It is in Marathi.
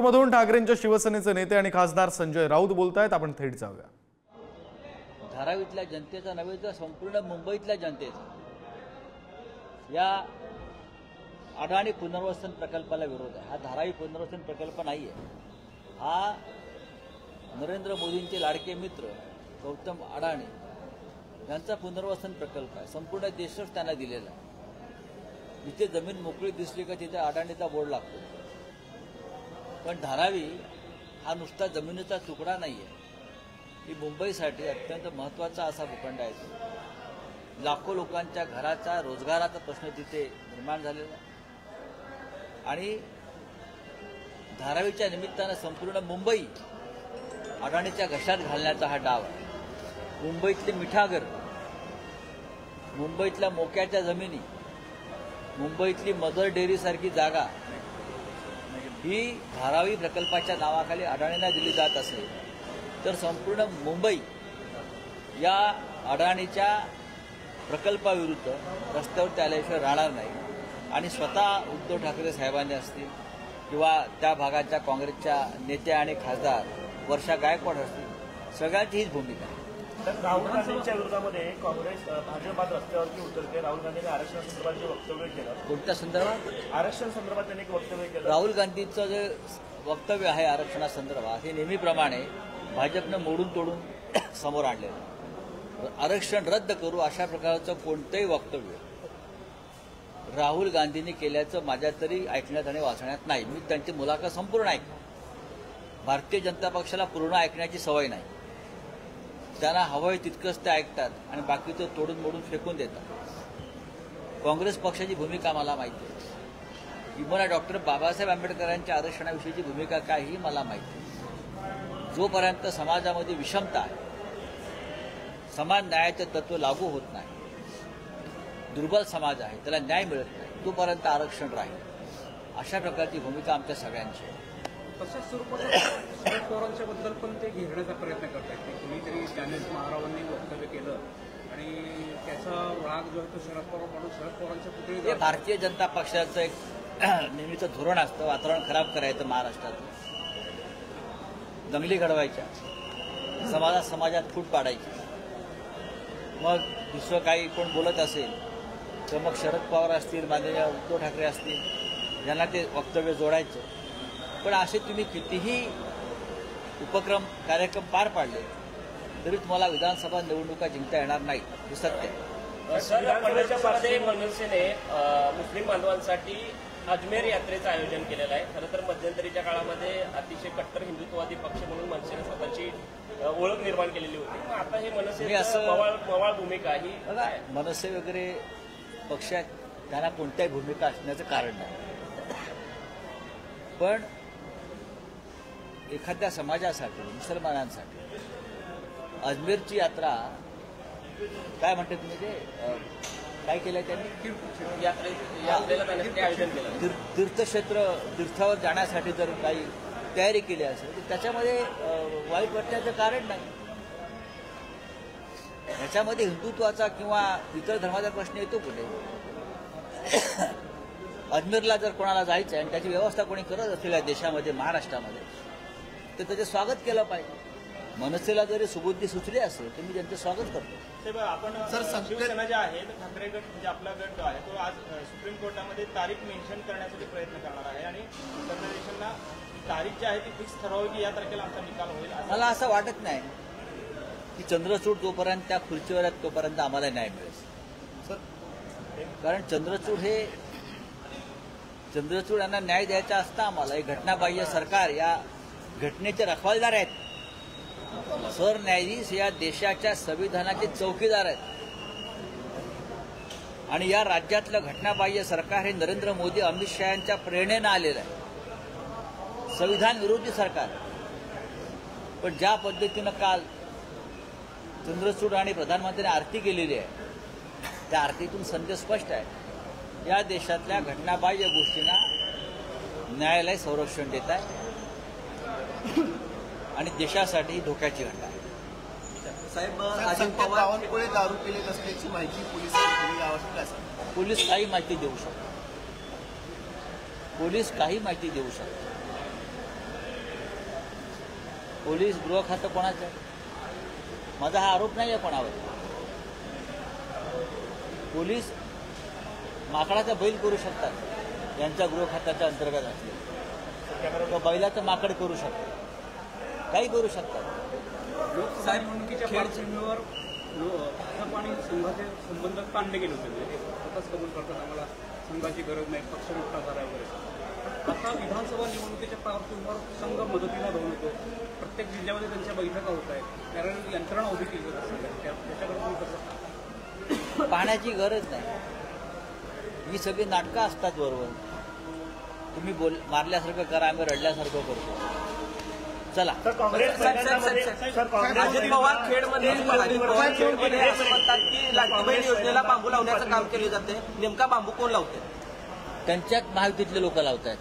मधून ठाकरेंच्या शिवसेनेचे नेते आणि खासदार संजय राऊत बोलतायत. आपण थेट जाऊया. धारावीतल्या जनतेचा नव्हे तर संपूर्ण मुंबईतल्या जनतेचा या अडाणी पुनर्वसन प्रकल्पाला विरोध आहे. हा धारावी पुनर्वसन प्रकल्प नाही आहे. हा नरेंद्र मोदींचे लाडके मित्र गौतम अडाणी यांचा पुनर्वसन प्रकल्प आहे. संपूर्ण देशच त्यांना दिलेला आहे. जिथे जमीन मोकळी दिसली का तिथे अडाणीचा बोर्ड लागतो. पण धारावी हा नुसता जमिनीचा तुकडा नाही आहे. ही मुंबईसाठी अत्यंत महत्त्वाचा असा भूखंड आहे. लाखो लोकांच्या घराचा रोजगाराचा प्रश्न तिथे निर्माण झालेला आहे आणि धारावीच्या निमित्तानं संपूर्ण मुंबई अडाणीच्या घशात घालण्याचा हा डाव आहे. मुंबईतली मिठागर, मुंबईतल्या मोक्याच्या जमिनी, मुंबईतली मदर डेअरीसारखी जागा ही धारावी प्रकल्पाच्या नावाखाली अडाणींना दिली जात असेल तर संपूर्ण मुंबई या अडाणीच्या प्रकल्पाविरुद्ध रस्त्यावरती आल्याशिवाय राहणार नाही. आणि स्वतः उद्धव ठाकरे साहेबांनी असतील किंवा त्या भागाच्या काँग्रेसच्या नेत्या आणि खासदार वर्षा गायकवाड असतील, सगळ्यांची हीच भूमिका आहे. तर राहुल गांधींच्या विरोधामध्ये काँग्रेस भाजप रस्त्यावरती उतरते. राहुल गांधींनी आरक्षणासंदर्भात जे वक्तव्य केलं, कोणत्या संदर्भात? आरक्षण संदर्भात त्यांनी एक वक्तव्य केलं. राहुल गांधींचं जे वक्तव्य आहे आरक्षणासंदर्भात हे नेहमीप्रमाणे भाजपनं मोडून तोडून समोर आणलेलं. आरक्षण रद्द करू अशा प्रकारचं कोणतंही वक्तव्य राहुल गांधींनी केल्याचं माझ्या तरी ऐकण्यात आणि वाचण्यात नाही. मी त्यांची मुलाखत संपूर्ण ऐकली. भारतीय जनता पक्षाला पूर्ण ऐकण्याची सवय नाही. त्यांना हवंय तितकंच ते ऐकतात आणि बाकीचं तोडून मोडून फेकून देतात. काँग्रेस पक्षाची भूमिका मला माहिती आहे. किंवा डॉक्टर बाबासाहेब आंबेडकरांच्या आरक्षणाविषयीची भूमिका काय ही मला माहिती आहे. जोपर्यंत समाजामध्ये विषमता आहे, समान न्यायाचं तत्व लागू होत नाही, दुर्बल समाज आहे, त्याला न्याय मिळत नाही, तोपर्यंत आरक्षण राहील. अशा प्रकारची भूमिका आमच्या शरद पवारांच्या बद्दल पण ते घेरण्याचा प्रयत्न करतात. कुणीतरी ज्ञानेश महारावांनी वक्तव्य केलं आणि त्याचा राग जो आहे तो शरद पवार म्हणून शरद पवारांच्या पुतळी. भारतीय जनता पक्षाचं एक नेहमीचं धोरण असतं वातावरण खराब करायचं. महाराष्ट्रात दंगली घडवायच्या, समाजात फूट पाडायची. मग दुसरं काही कोण बोलत असेल तर मग शरद पवार असतील, माननीय उद्धव ठाकरे असतील, यांना ते वक्तव्य जोडायचं. पण असे तुम्ही कितीही उपक्रम कार्यक्रम पार पाडले तरी तुम्हाला विधानसभा निवडणुका जिंकता येणार नाही. हे सत्य आहे. मनसेने मुस्लिम बांधवांसाठी अजमेर यात्रेचं आयोजन केलेलं आहे. खरं तर मध्यंतरीच्या काळामध्ये अतिशय कट्टर हिंदुत्ववादी पक्ष म्हणून मनसेने स्वतःची ओळख निर्माण केलेली होती. आता हे मनसे मवाळ भूमिका ही मनसे वगैरे पक्षात त्यांना कोणत्याही भूमिका असण्याचं कारण नाही. पण एखाद्या समाजासाठी, मुसलमानांसाठी अजमेरची यात्रा काय म्हणते तुम्ही, ते काय केलंय त्यांनी, तीर्थक्षेत्र, तीर्थावर जाण्यासाठी जर काही तयारी केली असेल तर त्याच्यामध्ये वाईट वाटण्याचं कारण नाही. याच्यामध्ये हिंदुत्वाचा किंवा इतर धर्माचा प्रश्न येतो कुठे? अजमेरला जर कोणाला जायचं आहे आणि त्याची व्यवस्था कोणी करत असेल या देशामध्ये, महाराष्ट्रामध्ये, तर त्याचं स्वागत केलं पाहिजे. मनसेला जरी सुबुद्धी सुचली असेल तर मी त्यांचं स्वागत करतो. आपण शिवसेना जे आहे ठाकरे गट म्हणजे आपला गट जो आहे तो आज सुप्रीम कोर्टामध्ये तारीख मेन्शन करण्यासाठी प्रयत्न करणार आहे आणि उत्तर प्रदेशांना तारीख जी आहे ती फिक्स ठरवावी की या तारखेला आमचा निकाल होईल. मला असं वाटत नाही की चंद्रचूड जोपर्यंत त्या खुर्चीवर आहेत तोपर्यंत आम्हाला न्याय मिळेल. कारण चंद्रचूड यांना न्याय द्यायचा असता आम्हाला. हे घटनाबाह्य सरकार या घटनेचे रखवालदार आहेत. सरन्यायाधीश या देशाच्या संविधानाचे चौकीदार आहेत आणि या राज्यातलं घटनाबाह्य सरकार हे नरेंद्र मोदी, अमित शहा यांच्या प्रेरणेनं आलेलं आहे. संविधान विरोधी सरकार. पण ज्या पद्धतीनं काल चंद्रचूड आणि प्रधानमंत्र्यांनी आरती केलेली आहे त्या आरतीतून संदेश स्पष्ट आहे. या देशातल्या घटनाबाह्य गोष्टींना न्यायालय संरक्षण देत आहे आणि देशासाठी धोक्याची घटना आहे. साहेब, अजित पवारांकडे दारू पिले नसल्याची माहिती पोलिसांनी दिली आहे. पोलीस काही माहिती देऊ शकतात. पोलीस काही माहिती देऊ शकतात. पोलीस गृह खातं कोणाचं आहे? माझा हा आरोप नाही आहे कोणावर. पोलीस माकडाचा बैल करू शकतात यांच्या गृह खात्याच्या अंतर्गत असले, बैलाचं माकड करू शकतात, काही करू शकतात. लोकसभा निवडणुकीच्या पार्श्वभूमीवर भाजप आणि संघाचे संबंध ताणले गेले होते. म्हणजे स्वतःच कबूल करतात आम्हाला संघाची गरज नाही, पक्ष मोठा झाला वगैरे. आता विधानसभा निवडणुकीच्या पार्श्वभूमीवर संघ मदतीला धावून येतो. प्रत्येक जिल्ह्यामध्ये त्यांच्या बैठका होत आहेत, कारण यंत्रणा उभी केली जात असते. त्याच्याकडे तुम्ही कसं पाहण्याची गरज नाही. ही सगळी नाटकं असतात बरोबर. तुम्ही मारल्यासारखं करा, आम्ही रडल्यासारखं करतो. चला. अजित पवार खेडमध्ये असं म्हणतात की लाडकी बहीण योजनेला बांबू लावण्याचं काम केले जाते. नेमका बांबू कोण लावते? त्यांच्याच महायुतीतले लोक लावत आहेत.